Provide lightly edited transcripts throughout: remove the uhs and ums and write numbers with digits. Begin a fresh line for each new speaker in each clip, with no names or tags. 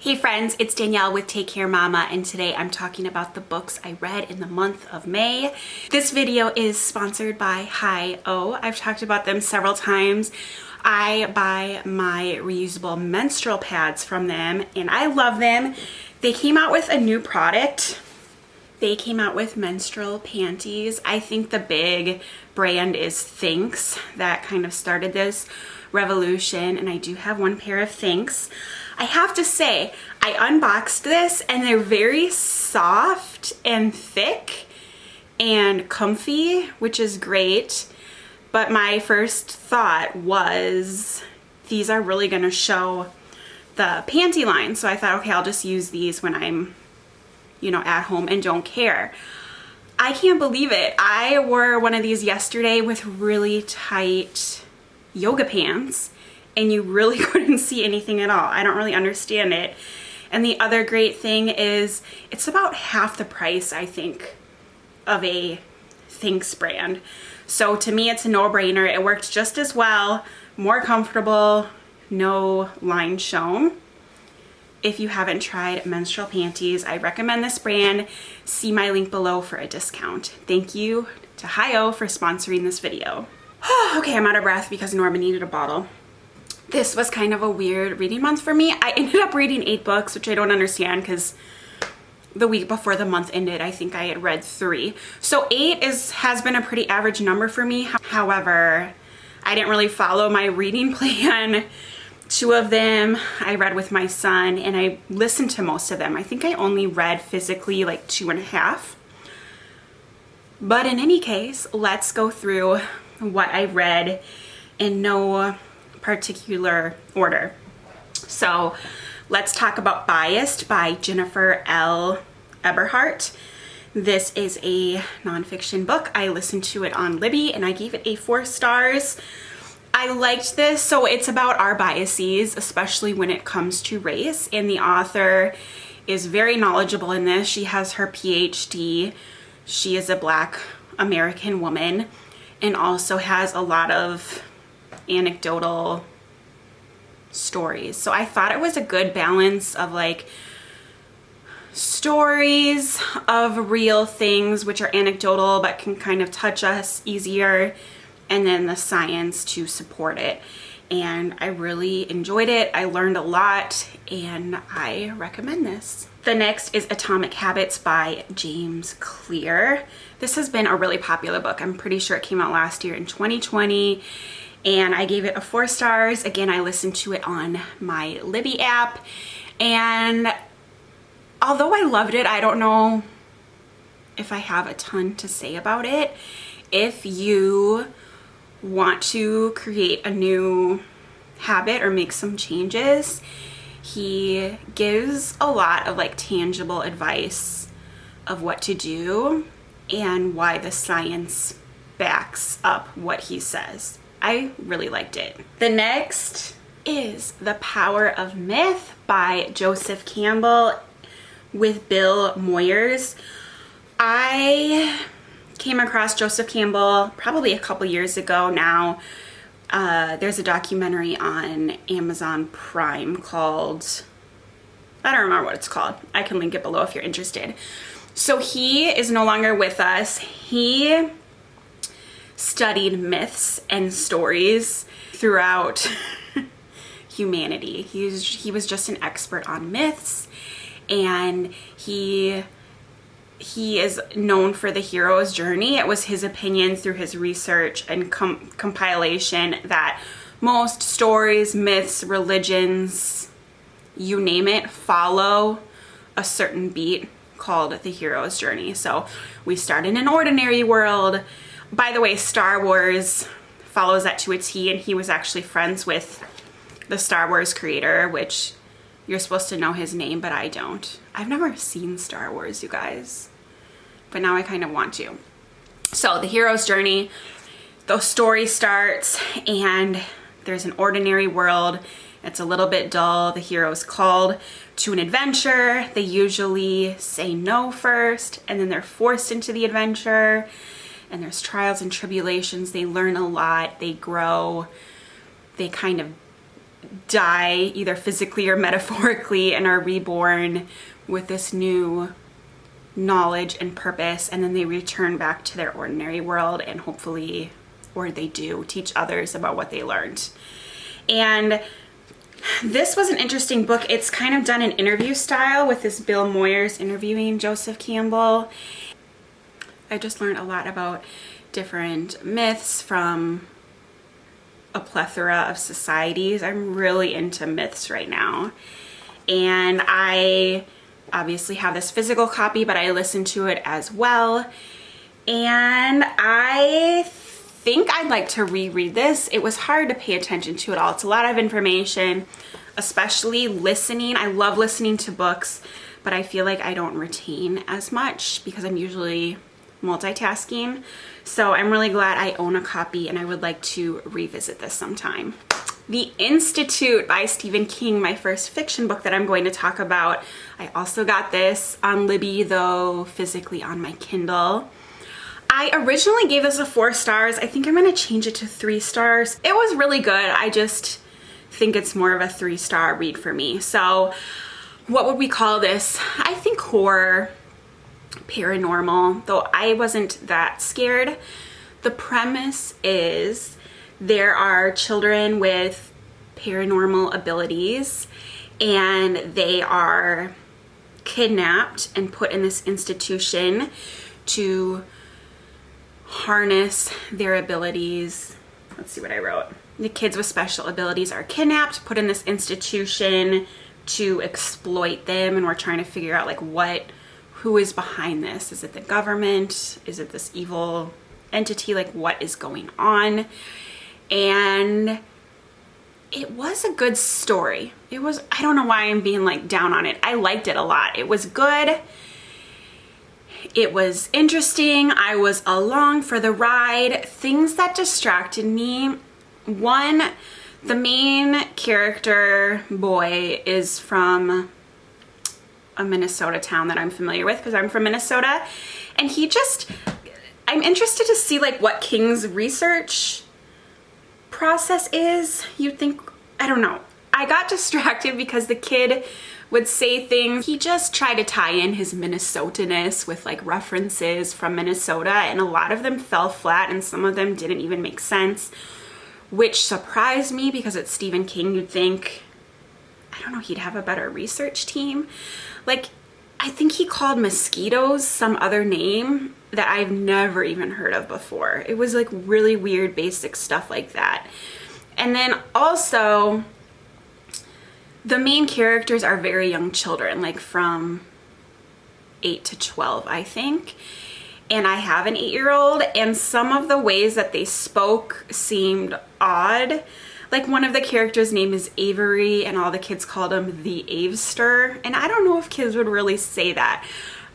Hey friends, it's Danielle with Take Care Mama, and today I'm talking about the books I read in the month of May. This video is sponsored by Hi-O. I've talked about them several times. I buy my reusable menstrual pads from them and I love them. They came out with a new product. They came out with menstrual panties. I think the big brand is Thinx that kind of started this revolution, and I do have one pair of Thinx. I have to say, I unboxed this and they're very soft and thick and comfy, which is great. But my first thought was, these are really gonna show the panty line. So I thought, okay, I'll just use these when I'm, at home and don't care. I can't believe it. I wore one of these yesterday with really tight yoga pants, and you really couldn't see anything at all. I don't really understand it. And the other great thing is it's about half the price, I think, of a Thinx brand. So to me, it's a no-brainer. It worked just as well, more comfortable, no line shown. If you haven't tried menstrual panties, I recommend this brand. See my link below for a discount. Thank you to Hi-O for sponsoring this video. Okay, I'm out of breath because Norman needed a bottle. This was kind of a weird reading month for me. I ended up reading 8 books, which I don't understand because the week before the month ended, I think I had read 3. So 8 has been a pretty average number for me. However, I didn't really follow my reading plan. 2 of them I read with my son, and I listened to most of them. I think I only read physically like 2.5. But in any case, let's go through what I read in no particular order. So let's talk about Biased by Jennifer L. Eberhardt. This is a nonfiction book. I listened to it on Libby and I gave it a 4 stars. I liked this. So it's about our biases, especially when it comes to race, and the author is very knowledgeable in this. She has her PhD. She is a Black American woman and also has a lot of anecdotal stories. So I thought it was a good balance of like stories of real things which are anecdotal but can kind of touch us easier, and then the science to support it. And I really enjoyed it. I learned a lot and I recommend this. The next is Atomic Habits by James Clear. This has been a really popular book. I'm pretty sure it came out last year in 2020. And I gave it a 4 stars. Again, I listened to it on my Libby app. And although I loved it, I don't know if I have a ton to say about it. If you want to create a new habit or make some changes, he gives a lot of like tangible advice of what to do and why the science backs up what he says. I really liked it. The next is The Power of Myth by Joseph Campbell with Bill Moyers. I came across Joseph Campbell probably a couple years ago now. There's a documentary on Amazon Prime called, I don't remember what it's called. I can link it below if you're interested. So he is no longer with us. He studied myths and stories throughout humanity. He was just an expert on myths, and he is known for the hero's journey. It was his opinion through his research and compilation that most stories, myths, religions, you name it, follow a certain beat called the hero's journey. So we start in an ordinary world. By the way, Star Wars follows that to a T, and he was actually friends with the Star Wars creator, which you're supposed to know his name, but I don't. I've never seen Star Wars, you guys, but now I kind of want to. So the hero's journey, the story starts, and there's an ordinary world. It's a little bit dull. The hero's called to an adventure. They usually say no first, and then they're forced into the adventure. And there's trials and tribulations. They learn a lot. They grow. They kind of die either physically or metaphorically and are reborn with this new knowledge and purpose, and then they return back to their ordinary world and hopefully, or they do, teach others about what they learned. And this was an interesting book. It's kind of done in interview style with this Bill Moyers interviewing Joseph Campbell. I just learned a lot about different myths from a plethora of societies. I'm really into myths right now. And I obviously have this physical copy, but I listened to it as well. And I think I'd like to reread this. It was hard to pay attention to it all. It's a lot of information, especially listening. I love listening to books, but I feel like I don't retain as much because I'm usually multitasking. So I'm really glad I own a copy, and I would like to revisit this sometime. The Institute by Stephen King, my first fiction book that I'm going to talk about. I also got this on Libby, though physically on my Kindle. I originally gave this a 4 stars. I think I'm going to change it to 3 stars. It was really good. I just think it's more of a 3-star read for me. So what would we call this? I think horror, paranormal, though I wasn't that scared. The premise is there are children with paranormal abilities, and they are kidnapped and put in this institution to harness their abilities. Let's see what I wrote. The kids with special abilities are kidnapped, put in this institution to exploit them, and we're trying to figure out like who is behind this. Is it the government? Is it this evil entity? Like, what is going on? And it was a good story. It was, I don't know why I'm being like down on it. I liked it a lot. It was good. It was interesting. I was along for the ride. Things that distracted me. One, the main character boy is from a Minnesota town that I'm familiar with because I'm from Minnesota. And I'm interested to see like what King's research process is. You'd think, I don't know. I got distracted because the kid would say things. He just tried to tie in his Minnesota-ness with like references from Minnesota, and a lot of them fell flat and some of them didn't even make sense, which surprised me because it's Stephen King. You'd think, I don't know, he'd have a better research team. Like, I think he called mosquitoes some other name that I've never even heard of before. It was like really weird basic stuff like that. And then also, the main characters are very young children, like from 8 to 12, I think. And I have an 8-year-old, and some of the ways that they spoke seemed odd. Like, one of the characters' name is Avery, and all the kids called him the Avester. And I don't know if kids would really say that.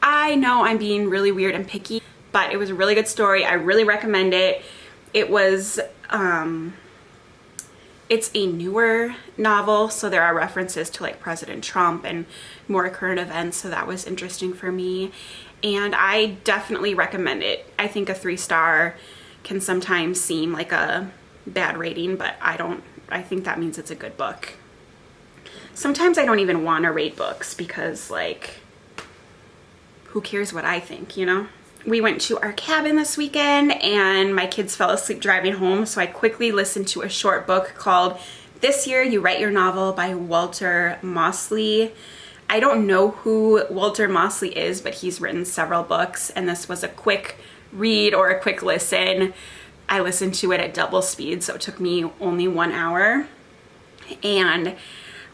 I know I'm being really weird and picky, but it was a really good story. I really recommend it. It was, it's a newer novel, so there are references to like President Trump and more current events, so that was interesting for me. And I definitely recommend it. I think a 3-star can sometimes seem like a bad rating, but I think that means it's a good book. Sometimes I don't even want to rate books because, like, who cares what I think, you know? We went to our cabin this weekend and my kids fell asleep driving home, so I quickly listened to a short book called This Year You Write Your Novel by Walter Mosley. I don't know who Walter Mosley is, but he's written several books, and this was a quick read or a quick listen. I listened to it at double speed, so it took me only 1 hour. And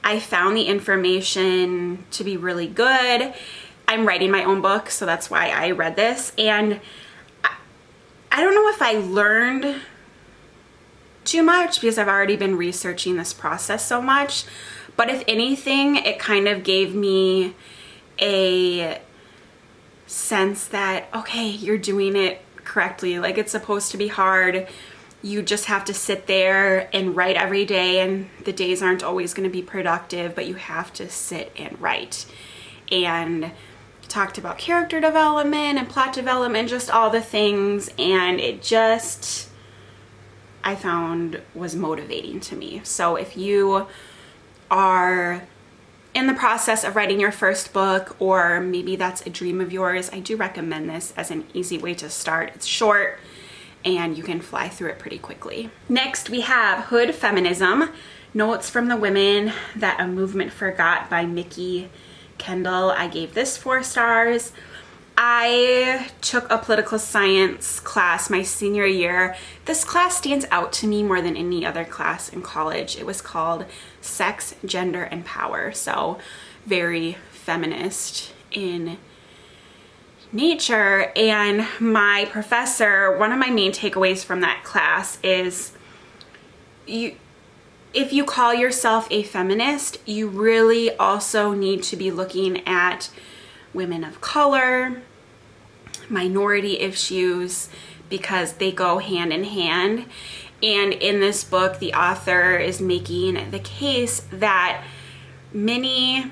I found the information to be really good. I'm writing my own book, so that's why I read this. And I don't know if I learned too much because I've already been researching this process so much. But if anything, it kind of gave me a sense that, okay, you're doing it correctly. Like, it's supposed to be hard. You just have to sit there and write every day, and the days aren't always going to be productive, but you have to sit and write. And talked about character development and plot development, just all the things, and it just I found was motivating to me. So if you are in the process of writing your first book, or maybe that's a dream of yours, I do recommend this as an easy way to start. It's short and you can fly through it pretty quickly. Next, we have Hood Feminism, Notes from the Women That a Movement Forgot by Mickey Kendall. I gave this 4 stars. I took a political science class my senior year. This class stands out to me more than any other class in college. It was called Sex, Gender, and Power. So very feminist in nature. And my professor, one of my main takeaways from that class is if you call yourself a feminist, you really also need to be looking at women of color, minority issues, because they go hand in hand. And in this book, the author is making the case that many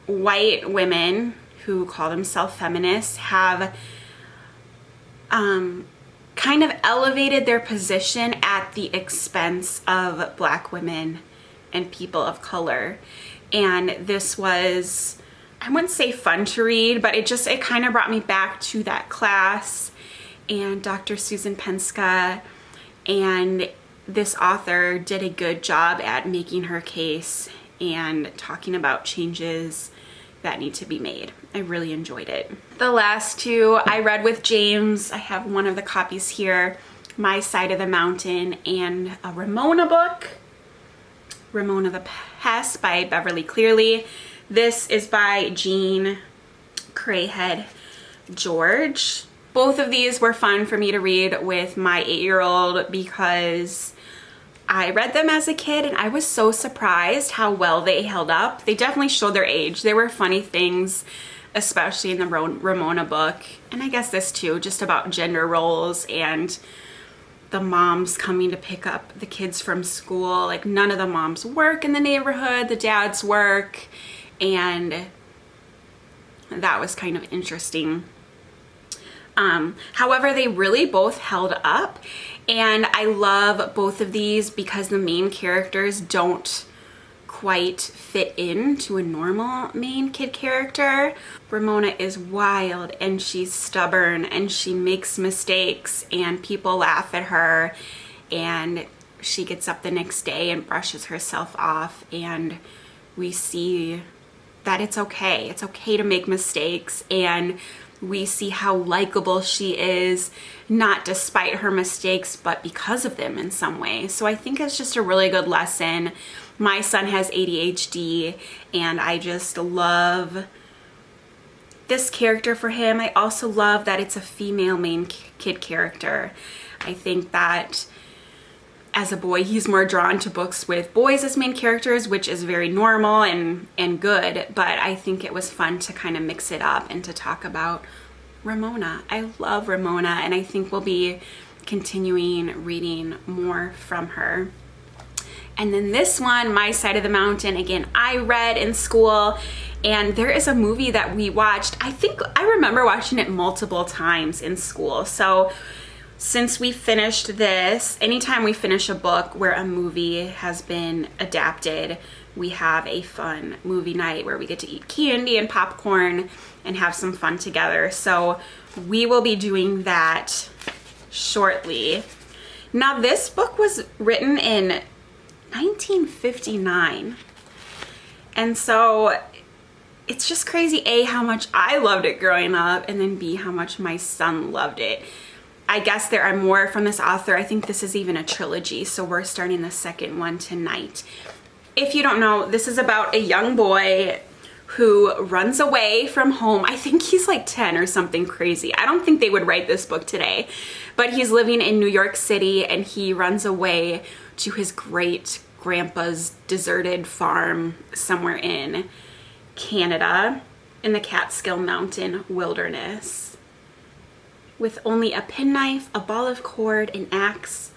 white women who call themselves feminists have kind of elevated their position at the expense of Black women and people of color. And this was, I wouldn't say fun to read, but it kind of brought me back to that class and Dr. Susan Penska. And this author did a good job at making her case and talking about changes that need to be made. I really enjoyed it. The last 2 I read with James. I have one of the copies here, My Side of the Mountain, and a Ramona book, Ramona the Pest by Beverly Clearly. This is by Jean Crayhead George. Both of these were fun for me to read with my 8-year-old because I read them as a kid and I was so surprised how well they held up. They definitely showed their age. There were funny things, especially in the Ramona book, and I guess this too, just about gender roles and the moms coming to pick up the kids from school. Like, none of the moms work in the neighborhood, the dads work, and that was kind of interesting. However, they really both held up, and I love both of these because the main characters don't quite fit into a normal main kid character. Ramona is wild and she's stubborn and she makes mistakes and people laugh at her, and she gets up the next day and brushes herself off, and we see that it's okay. It's okay to make mistakes, and we see how likable she is, not despite her mistakes, but because of them in some way. So I think it's just a really good lesson. My son has ADHD, and I just love this character for him. I also love that it's a female main kid character. I think that as a boy, he's more drawn to books with boys as main characters, which is very normal and good, but I think it was fun to kind of mix it up and to talk about Ramona. I love Ramona, and I think we'll be continuing reading more from her. And then this one, My Side of the Mountain, again, I read in school, and there is a movie that we watched. I think I remember watching it multiple times in school. So since we finished this, anytime we finish a book where a movie has been adapted, we have a fun movie night where we get to eat candy and popcorn and have some fun together. So we will be doing that shortly. Now, this book was written in 1959. And so it's just crazy, A, how much I loved it growing up, and then B, how much my son loved it. I guess there are more from this author. I think this is even a trilogy, so we're starting the second one tonight. If you don't know, this is about a young boy who runs away from home. I think he's like 10 or something crazy. I don't think they would write this book today, but he's living in New York City, and he runs away to his great grandpa's deserted farm somewhere in Canada in the Catskill Mountain wilderness. With only a penknife, a ball of cord, an axe,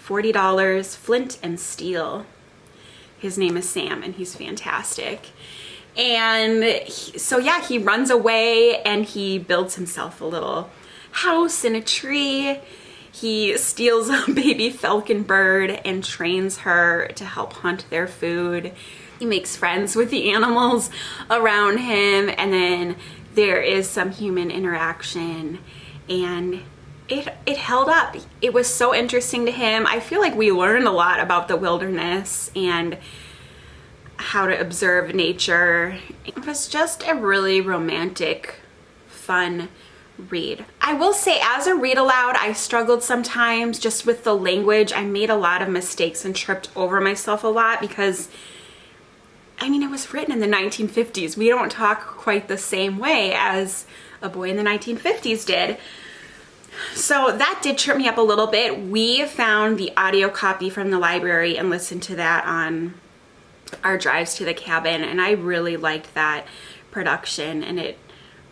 $40, flint and steel. His name is Sam, and he's fantastic. And so yeah, he runs away and he builds himself a little house in a tree. He steals a baby falcon bird and trains her to help hunt their food. He makes friends with the animals around him, and then there is some human interaction, and it held up. It was so interesting to him. I feel like we learned a lot about the wilderness and how to observe nature. It was just a really romantic, fun read. I will say, as a read aloud, I struggled sometimes just with the language. I made a lot of mistakes and tripped over myself a lot because, I mean, it was written in the 1950s. We don't talk quite the same way as a boy in the 1950s did. So that did trip me up a little bit. We found the audio copy from the library and listened to that on our drives to the cabin, and I really liked that production, and it,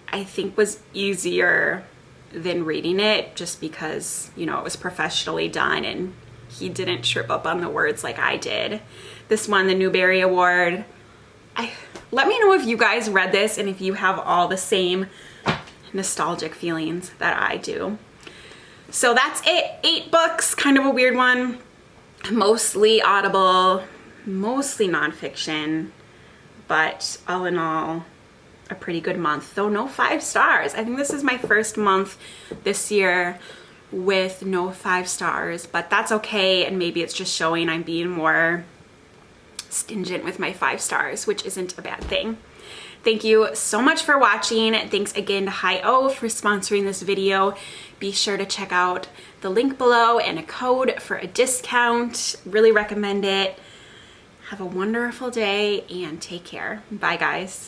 I think, was easier than reading it just because, you know, it was professionally done and he didn't trip up on the words like I did. This won the Newbery Award. Let me know if you guys read this and if you have all the same nostalgic feelings that I do. So that's it. 8 books, kind of a weird one. Mostly Audible, mostly nonfiction, but all in all, a pretty good month, though no 5 stars. I think this is my first month this year with no 5 stars, but that's okay, and maybe it's just showing I'm being more stingent with my 5 stars, which isn't a bad thing. Thank you so much for watching. Thanks again to Hi-O for sponsoring this video. Be sure to check out the link below and a code for a discount. Really recommend it. Have a wonderful day and take care. Bye, guys.